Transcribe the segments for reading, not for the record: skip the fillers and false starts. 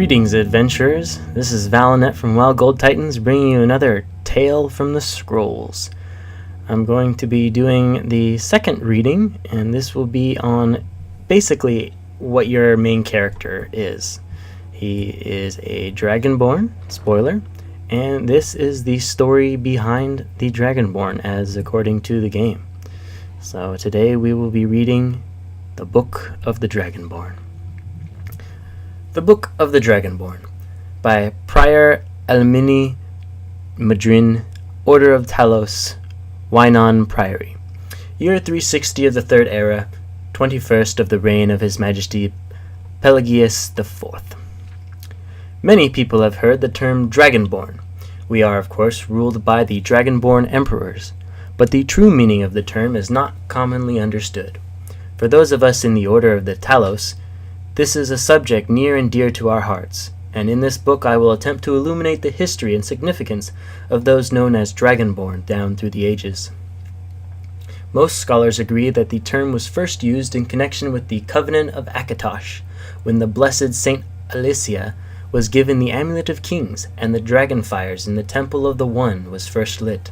Greetings, adventurers. This is Valinet from WoWGoldTitans bringing you another Tale from the Scrolls. I'm going to be doing the second reading, and this will be on basically what your main character is. He is a Dragonborn, spoiler, and this is the story behind the Dragonborn as according to the game. So today we will be reading the Book of the Dragonborn. The Book of the Dragonborn by Prior Elmini Madrin, Order of Talos, Wynon Priory. Year 360 of the Third Era, 21st of the reign of His Majesty Pelagius IV. Many people have heard the term Dragonborn. We are, of course, ruled by the Dragonborn Emperors, but the true meaning of the term is not commonly understood. For those of us in the Order of the Talos, this is a subject near and dear to our hearts, and in this book I will attempt to illuminate the history and significance of those known as Dragonborn down through the ages. Most scholars agree that the term was first used in connection with the Covenant of Akatosh, when the blessed Saint Alicia was given the Amulet of Kings, and the dragon fires in the Temple of the One was first lit.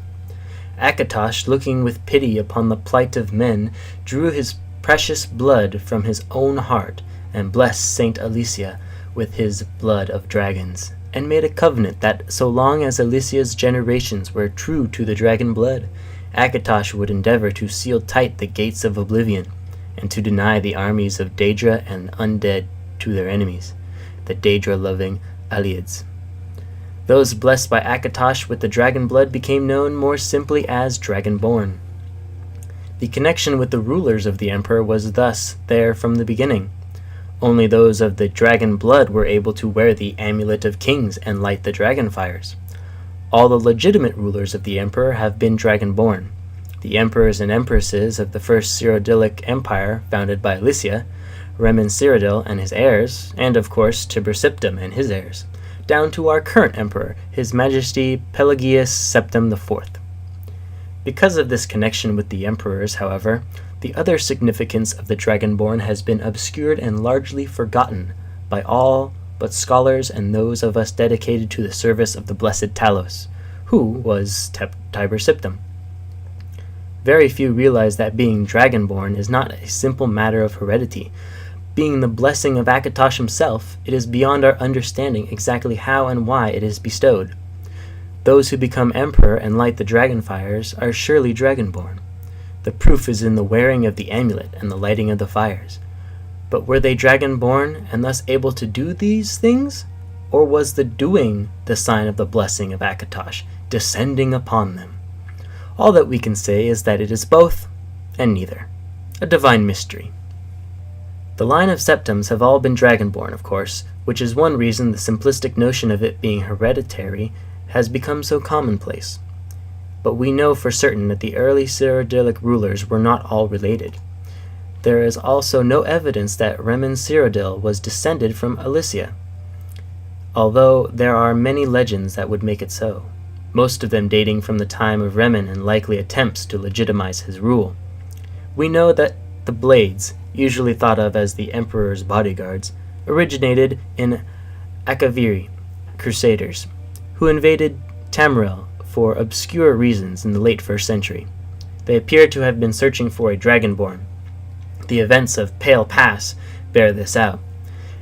Akatosh, looking with pity upon the plight of men, drew his precious blood from his own heart, and blessed Saint Alicia with his blood of dragons, and made a covenant that so long as Alicia's generations were true to the dragon blood, Akatosh would endeavor to seal tight the gates of oblivion, and to deny the armies of Daedra and undead to their enemies, the Daedra-loving Aliads. Those blessed by Akatosh with the dragon blood became known more simply as Dragonborn. The connection with the rulers of the Emperor was thus there from the beginning. Only those of the dragon blood were able to wear the Amulet of Kings and light the dragon fires. All the legitimate rulers of the Emperor have been Dragonborn. The emperors and empresses of the first Cyrodiilic Empire, founded by Alicia, Remen Cyrodiil and his heirs, and of course Tibur Septim and his heirs, down to our current emperor, His Majesty Pelagius VII IV. Because of this connection with the emperors, however, the other significance of the Dragonborn has been obscured and largely forgotten by all but scholars and those of us dedicated to the service of the blessed Talos, who was Tibur Septim. Very few realize that being Dragonborn is not a simple matter of heredity. Being the blessing of Akatosh himself, it is beyond our understanding exactly how and why it is bestowed. Those who become emperor and light the dragon fires are surely Dragonborn. The proof is in the wearing of the amulet and the lighting of the fires. But were they Dragonborn and thus able to do these things? Or was the doing the sign of the blessing of Akatosh descending upon them? All that we can say is that it is both and neither. A divine mystery. The line of Septims have all been Dragonborn, of course, which is one reason the simplistic notion of it being hereditary has become so commonplace. But we know for certain that the early Cyrodiilic rulers were not all related. There is also no evidence that Remen Cyrodiil was descended from Alicia, although there are many legends that would make it so, most of them dating from the time of Remen and likely attempts to legitimize his rule. We know that the Blades, usually thought of as the Emperor's bodyguards, originated in Akaviri Crusaders, who invaded Tamriel for obscure reasons in the late 1st century. They appear to have been searching for a Dragonborn. The events of Pale Pass bear this out,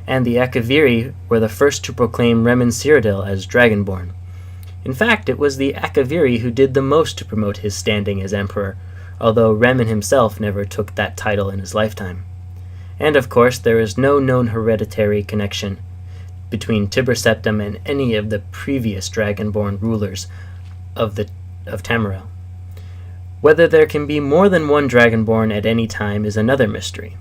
and the Akaviri were the first to proclaim Remen Cyrodiil as Dragonborn. In fact, it was the Akaviri who did the most to promote his standing as emperor, although Remen himself never took that title in his lifetime. And of course, there is no known hereditary connection between Tibur Septim and any of the previous Dragonborn rulers of Tamriel. Whether there can be more than one Dragonborn at any time is another mystery.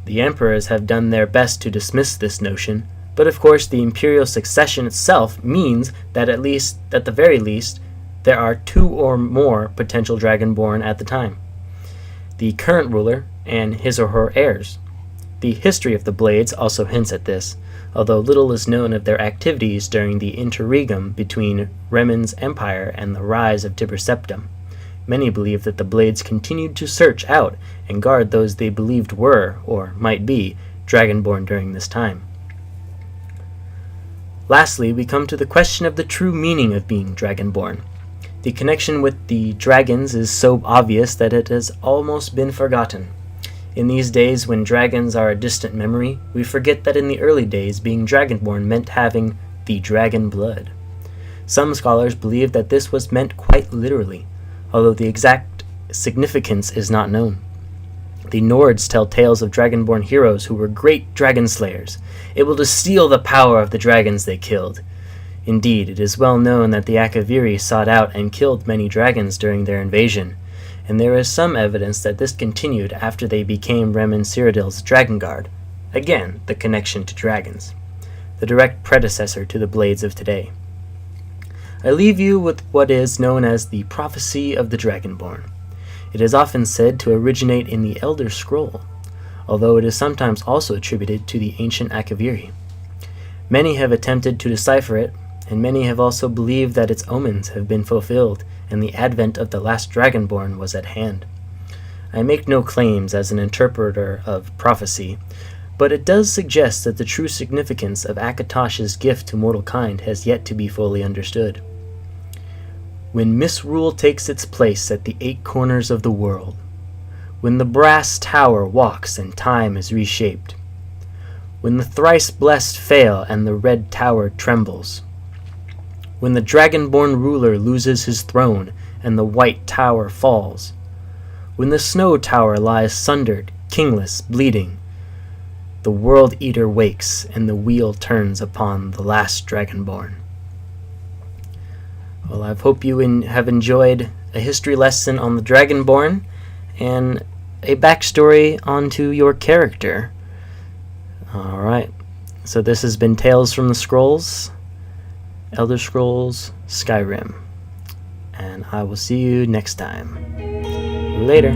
The emperors have done their best to dismiss this notion, but of course the imperial succession itself means that at the very least, there are two or more potential Dragonborn at the time. The current ruler and his or her heirs. The history of the Blades also hints at this, although little is known of their activities during the interregnum between Remen's empire and the rise of Tibur Septim. Many believe that the Blades continued to search out and guard those they believed were, or might be, Dragonborn during this time. Lastly, we come to the question of the true meaning of being Dragonborn. The connection with the dragons is so obvious that it has almost been forgotten. In these days, when dragons are a distant memory, we forget that in the early days, being Dragonborn meant having the dragon blood. Some scholars believe that this was meant quite literally, although the exact significance is not known. The Nords tell tales of Dragonborn heroes who were great dragon slayers, able to steal the power of the dragons they killed. Indeed, it is well known that the Akaviri sought out and killed many dragons during their invasion, and there is some evidence that this continued after they became Remen Cyrodiil's Dragon Guard. Again, the connection to dragons, the direct predecessor to the blades of today. I leave you with what is known as the prophecy of the Dragonborn. It is often said to originate in the Elder Scroll, although it is sometimes also attributed to the ancient Akaviri. Many have attempted to decipher it, and many have also believed that its omens have been fulfilled and the advent of the last Dragonborn was at hand. I make no claims as an interpreter of prophecy, but it does suggest that the true significance of Akatosh's gift to mortal kind has yet to be fully understood. When misrule takes its place at the 8 corners of the world, when the brass tower walks and time is reshaped, when the thrice-blessed fail and the red tower trembles, when the Dragonborn ruler loses his throne and the white tower falls, when the snow tower lies sundered, kingless, bleeding, the World Eater wakes and the wheel turns upon the last Dragonborn. Well, I hope you have enjoyed a history lesson on the Dragonborn and a backstory onto your character. Alright, so this has been Tales from the Scrolls, Elder Scrolls, Skyrim, and I will see you next time. Later.